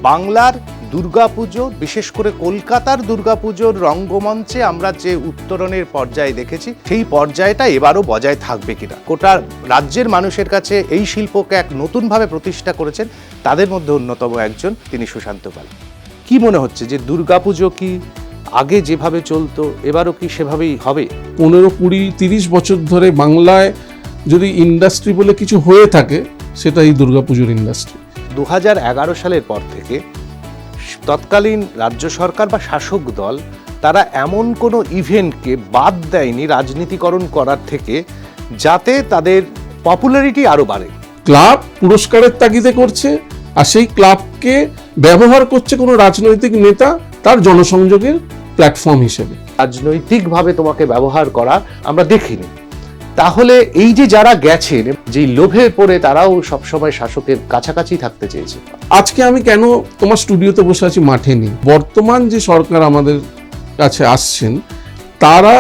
বাংলার দুর্গাপুজো, বিশেষ করে কলকাতার দুর্গাপুজোর রঙ্গমঞ্চে আমরা যে উত্তরণের পর্যায়ে দেখেছি, সেই পর্যায়টা এবারও বজায় থাকবে কিনা। গোটা রাজ্যের মানুষের কাছে এই শিল্পকে এক নতুনভাবে প্রতিষ্ঠা করেছেন, তাদের মধ্যে অন্যতম একজন তিনি সুশান্ত পাল। কি মনে হচ্ছে যে দুর্গাপুজো কি আগে যেভাবে চলতো এবারও কি সেভাবেই হবে? 15, 20, 30 বছর ধরে বাংলায় যদি ইন্ডাস্ট্রি বলে কিছু হয়ে থাকে, সেটা এই দুর্গাপুজোর ইন্ডাস্ট্রি। 2011 সালের পর থেকে তৎকালীন রাজ্য সরকার বা শাসক দল তারা এমন কোনো ইভেন্টকে বাদ দেয়নি রাজনীতিকরণ করার থেকে, যাতে তাদের পপুলারিটি আরো বাড়ে। ক্লাব পুরস্কারের তাগিদে করছে, আর সেই ক্লাবকে ব্যবহার করছে কোনো রাজনৈতিক নেতা তার জনসংযোগের প্ল্যাটফর্ম হিসেবে। রাজনৈতিকভাবে তোমাকে ব্যবহার করা আমরা দেখিনি। তাহলে এই যে যারা গেছেন, যেই লোভে পড়ে তারাও সবসময় শাসকের কাছাকাছি থাকতে চেয়েছে। আজকে আমি কেন তোমার স্টুডিওতে বসে আছি, মাঠে নেই? বর্তমান যে সরকার আমাদের কাছে আসছেন, তারা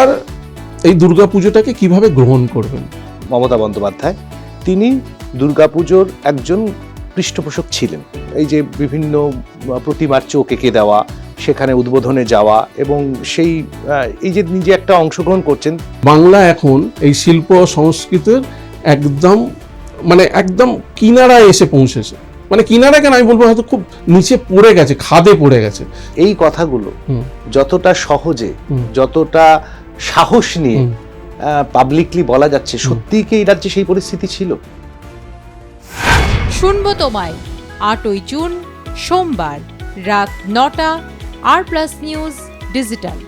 এই দুর্গাপুজোটাকে কিভাবে গ্রহণ করবেন? মমতা বন্দ্যোপাধ্যায় তিনি দুর্গাপুজোর একজন পৃষ্ঠপোষক ছিলেন। এই যে বিভিন্ন প্রতিমার চোখ এঁকে দেওয়া, সেখানে উদ্বোধনে যাওয়া, এবং সেই এই যে নিজে একটা অংশগ্রহণ করছেন। বাংলা এখন এই শিল্প সংস্কৃতির একদম কিনারায় এসে পৌঁছেছে। মানে কিনারা কেন আমি বলবো, হয়তো খুব নিচে পড়ে গেছে, খাদে পড়ে গেছে। এই কথাগুলো যতটা সহজে, যতটা সাহস নিয়ে পাবলিকলি বলা যাচ্ছে, সত্যিই কি এই রাজ্যে সেই পরিস্থিতি ছিল? শুনবো তোমায় 8ই জুন সোমবার রাত 9টা, আর প্লাস নিউজ ডিজিটাল।